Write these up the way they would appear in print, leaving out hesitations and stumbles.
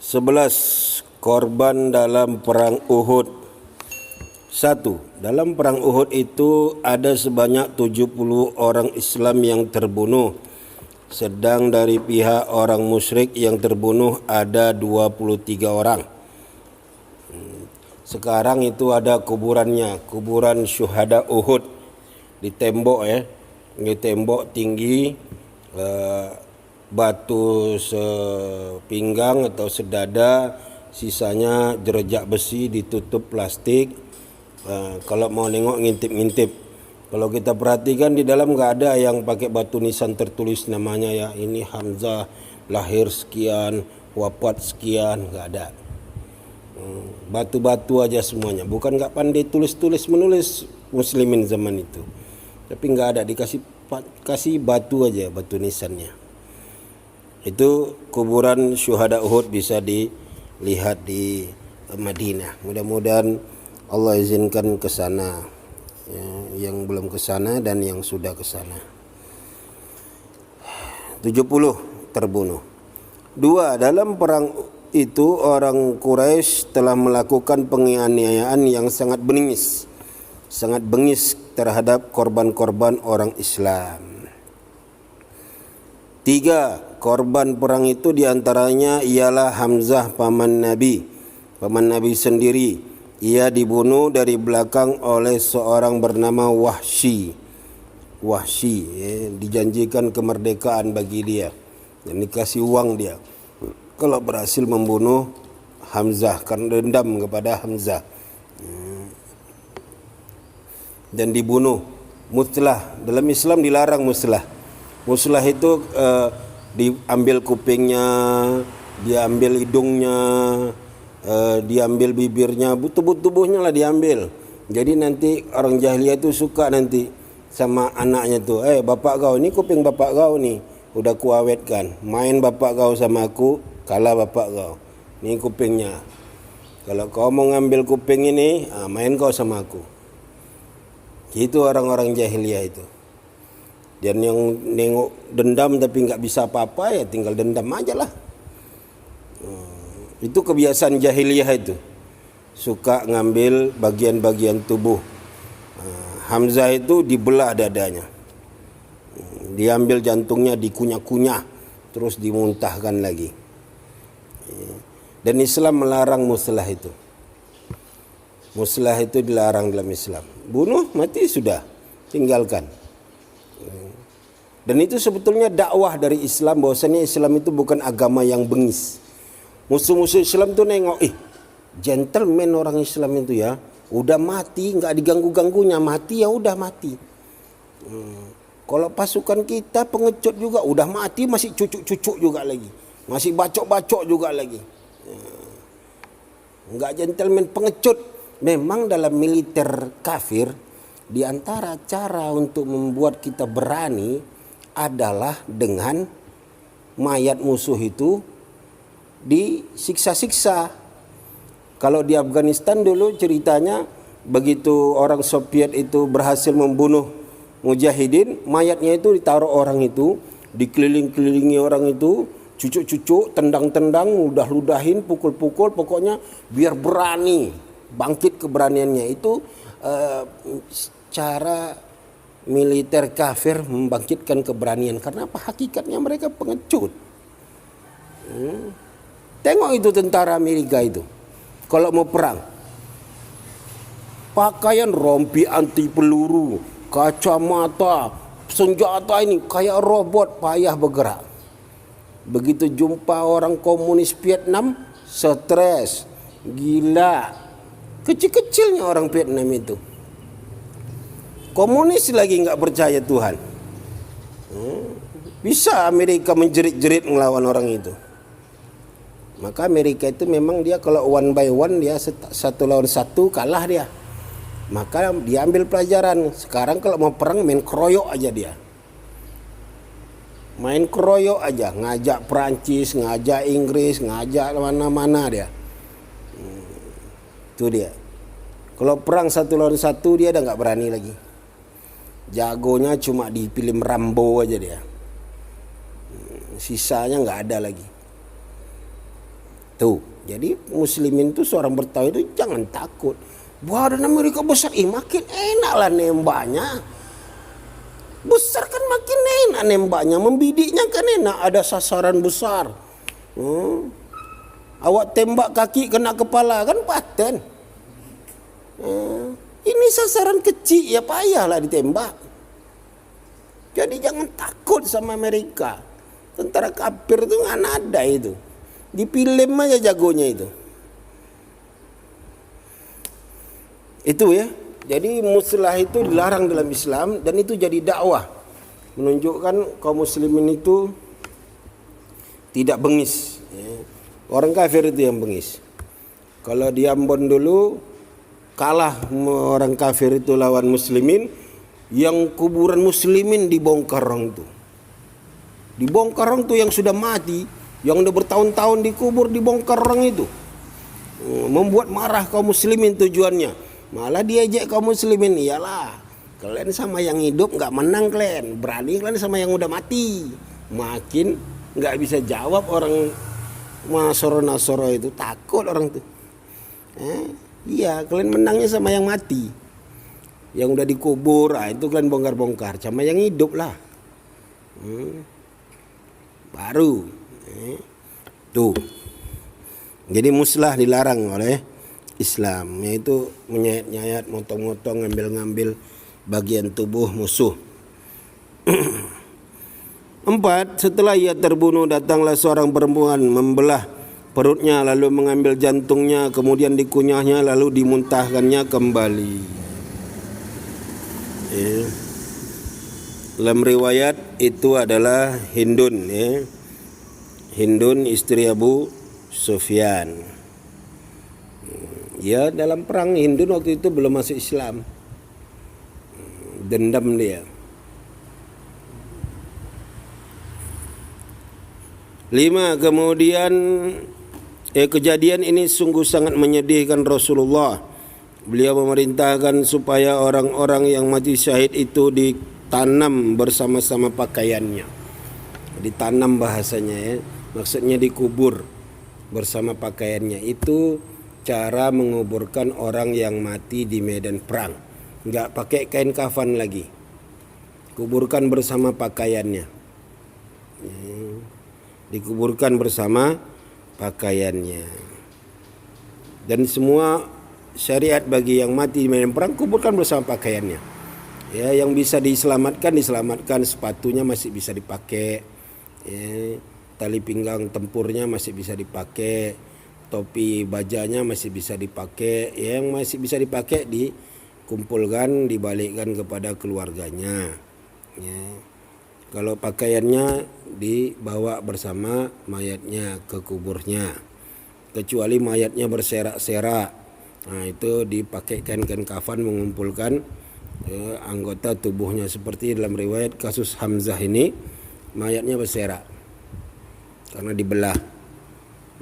11. Korban dalam perang Uhud. 1. Dalam perang Uhud itu ada sebanyak 70 orang Islam yang terbunuh, sedang dari pihak orang musyrik yang terbunuh ada 23 orang. Sekarang itu ada kuburannya, kuburan syuhada Uhud di tembok di tembok tinggi, batu sepinggang atau sedada, sisanya jerejak besi ditutup plastik. Kalau mau nengok ngintip-ngintip. Kalau kita perhatikan di dalam nggak ada yang pakai batu nisan tertulis namanya ya. Ini Hamzah lahir sekian, wafat sekian, nggak ada. Batu-batu aja semuanya. Bukan nggak pandai menulis muslimin zaman itu. Tapi nggak ada, kasih batu aja, batu nisannya. Itu kuburan syuhada Uhud, bisa dilihat di Madinah. Mudah-mudahan Allah izinkan ke sana, ya, yang belum ke sana dan yang sudah ke sana. 70 terbunuh. 2. Dalam perang itu orang Quraisy telah melakukan penganiayaan yang sangat bengis terhadap korban-korban orang Islam. 3. Korban perang itu diantaranya ialah Hamzah paman Nabi sendiri. Ia dibunuh dari belakang oleh seorang bernama Wahsy, dijanjikan kemerdekaan bagi dia dan dikasih uang dia kalau berhasil membunuh Hamzah karena dendam kepada Hamzah, dan dibunuh. Muslah, dalam Islam dilarang muslah. Muslah itu diambil kupingnya, diambil hidungnya, diambil bibirnya, tubuhnya lah diambil. Jadi nanti orang jahiliyah itu suka nanti sama anaknya tuh, bapak kau ni, kuping bapak kau ni udah kuawetkan, main bapak kau sama aku, kalah bapak kau, ni kupingnya. Kalau kau mau ngambil kuping ini, main kau sama aku. Itu orang-orang jahiliyah itu. Dan yang nengok dendam tapi nggak bisa apa-apa, ya tinggal dendam aja lah. Itu kebiasaan jahiliyah itu. Suka ngambil bagian-bagian tubuh. Hamzah itu dibelah dadanya. Diambil jantungnya, dikunyah-kunyah, terus dimuntahkan lagi. Dan Islam melarang muslah itu. Muslah itu dilarang dalam Islam. Bunuh, mati, sudah, tinggalkan. Dan itu sebetulnya dakwah dari Islam, bahwasanya Islam itu bukan agama yang bengis. Musuh-musuh Islam tuh nengok, gentleman orang Islam itu ya, udah mati nggak diganggu-ganggunya, mati ya udah mati. Kalau pasukan kita pengecut juga udah mati masih cucuk-cucuk juga lagi, masih bacok-bacok juga lagi. Nggak gentleman, pengecut. Memang dalam militer kafir, di antara cara untuk membuat kita berani adalah dengan mayat musuh itu disiksa-siksa. Kalau di Afghanistan dulu ceritanya, begitu orang Soviet itu berhasil membunuh mujahidin, mayatnya itu ditaruh orang itu, dikeliling-kelilingi orang itu, cucuk-cucuk, tendang-tendang, ludah-ludahin, pukul-pukul, pokoknya biar berani, bangkit keberaniannya. Itu cara militer kafir membangkitkan keberanian. Karena apa? Hakikatnya mereka pengecut. Tengok itu tentara Amerika itu, kalau mau perang, pakaian rompi anti peluru, kacamata, senjata ini kayak robot, payah bergerak. Begitu jumpa orang komunis Vietnam, stres, gila. Kecil-kecilnya orang Vietnam itu. Komunis lagi nggak percaya Tuhan. Bisa Amerika menjerit-jerit melawan orang itu. Maka Amerika itu memang dia kalau one by one, dia satu lawan satu kalah dia. Maka dia ambil pelajaran. Sekarang kalau mau perang main keroyok aja dia. Main keroyok aja, ngajak Perancis, ngajak Inggris, ngajak mana-mana dia. Itu dia. Kalau perang satu lawan satu dia udah nggak berani lagi. Jagonya cuma di film Rambo aja dia. Sisanya nggak ada lagi. Tuh, jadi muslimin itu seorang bertauhid itu jangan takut. Badan Amerika besar, makin enak lah nembaknya. Besar kan makin enak nembaknya, membidiknya kan enak, ada sasaran besar. Awak tembak kaki kena kepala kan paten. Ini sasaran kecil ya payahlah ditembak. Jadi jangan takut sama Amerika. Tentara kafir itu nggak ada itu. Di film aja jagonya itu. Itu ya. Jadi muslah itu dilarang dalam Islam dan itu jadi dakwah. Menunjukkan kaum muslimin itu tidak bengis. Orang kafir itu yang bengis. Kalau di Ambon dulu kalah orang kafir itu lawan muslimin, yang kuburan muslimin dibongkar orang itu. Dibongkar orang itu yang sudah mati, yang udah bertahun-tahun dikubur dibongkar orang itu. Membuat marah kaum muslimin tujuannya. Malah diajak kaum muslimin, iyalah kalian sama yang hidup nggak menang kalian, berani kalian sama yang udah mati. Makin nggak bisa jawab orang Nasoro itu, takut orang tuh. Iya, kalian menangnya sama yang mati, yang udah dikubur, itu kalian bongkar-bongkar. Sama yang hidup lah, baru. Tuh, jadi muslah dilarang oleh Islam, yaitu menyayat-nyayat, motong-motong, ngambil-ngambil bagian tubuh musuh. 4. Setelah ia terbunuh, datanglah seorang perempuan membelah perutnya, lalu mengambil jantungnya, kemudian dikunyahnya, lalu dimuntahkannya kembali. Dalam riwayat itu adalah Hindun, Hindun istri Abu Sufyan. Ya, dalam perang Hindun waktu itu belum masuk Islam. Dendam dia. 5. Kemudian kejadian ini sungguh sangat menyedihkan Rasulullah. Beliau memerintahkan supaya orang-orang yang mati syahid itu ditanam bersama-sama pakaiannya. Ditanam bahasanya ya. Maksudnya dikubur bersama pakaiannya. Itu cara menguburkan orang yang mati di medan perang. Enggak pakai kain kafan lagi. Kuburkan bersama pakaiannya. Dikuburkan bersama pakaiannya. Dan semua syariat bagi yang mati di medan perang, kuburkan bersama pakaiannya. Ya, yang bisa diselamatkan, sepatunya masih bisa dipakai. Ya, tali pinggang tempurnya masih bisa dipakai. Topi bajanya masih bisa dipakai, yang masih bisa dipakai dikumpulkan, dibalikkan kepada keluarganya. Ya. Kalau pakaiannya dibawa bersama mayatnya ke kuburnya, kecuali mayatnya berserak-serak, nah itu dipakai kain kafan, mengumpulkan anggota tubuhnya. Seperti dalam riwayat kasus Hamzah ini, mayatnya berserak karena dibelah,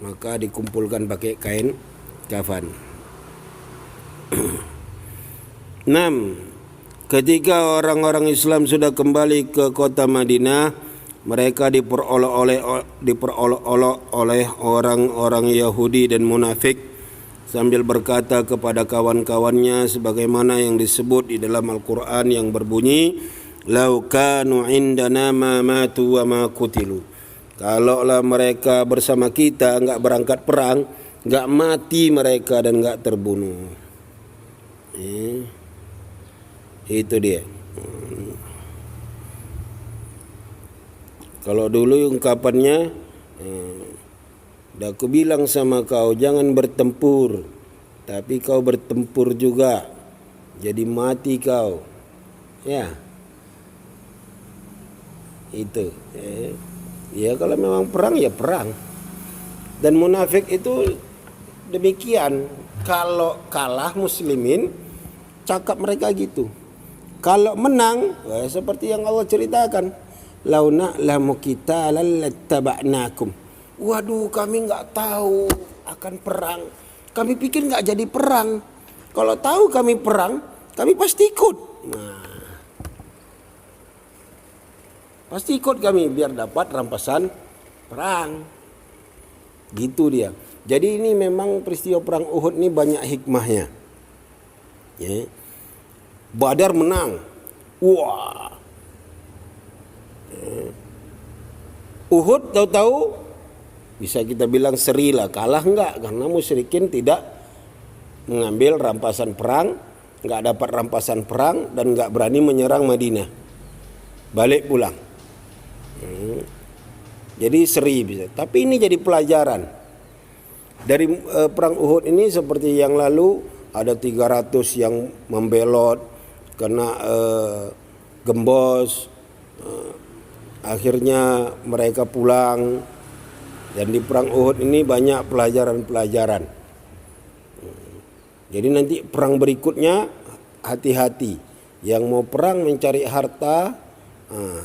maka dikumpulkan pakai kain kafan. 6. Ketika orang-orang Islam sudah kembali ke kota Madinah, mereka diperolok-olok oleh orang-orang Yahudi dan munafik sambil berkata kepada kawan-kawannya sebagaimana yang disebut di dalam Al-Quran yang berbunyi, "Lau kanu indana ma matu wa ma qutilu." Kalaulah mereka bersama kita, enggak berangkat perang, enggak mati mereka dan enggak terbunuh. Itu dia. Kalau dulu ungkapannya, dah aku bilang sama kau jangan bertempur, tapi kau bertempur juga, jadi mati kau. Ya, itu. Ya kalau memang perang ya perang. Dan munafik itu demikian. Kalau kalah muslimin, cakap mereka gitu. Kalau menang, seperti yang Allah ceritakan, "Lau na'lamu qitalan lattaba'nakum." Waduh, kami enggak tahu akan perang. Kami pikir enggak jadi perang. Kalau tahu kami perang, kami pasti ikut. Nah, pasti ikut kami biar dapat rampasan perang. Gitu dia. Jadi ini memang peristiwa perang Uhud ini banyak hikmahnya. Ya. Badar menang. Wah. Uhud tahu-tahu bisa kita bilang seri lah, kalah enggak, karena musyrikin tidak mengambil rampasan perang, enggak dapat rampasan perang dan enggak berani menyerang Madinah. Balik pulang. Jadi seri bisa. Tapi ini jadi pelajaran. Dari perang Uhud ini seperti yang lalu ada 300 yang membelot kena gembos. Akhirnya mereka pulang. Dan di perang Uhud ini banyak pelajaran-pelajaran. Jadi nanti perang berikutnya hati-hati. Yang mau perang mencari harta,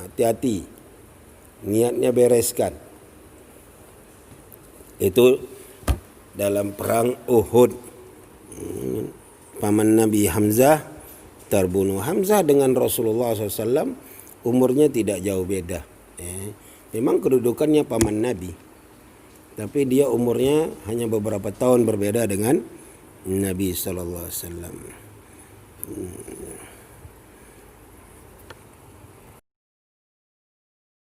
hati-hati. Niatnya bereskan. Itu dalam perang Uhud. Paman Nabi Hamzah terbunuh. Hamzah dengan Rasulullah SAW umurnya tidak jauh beda. Memang kedudukannya paman Nabi, tapi dia umurnya hanya beberapa tahun berbeda dengan Nabi SAW.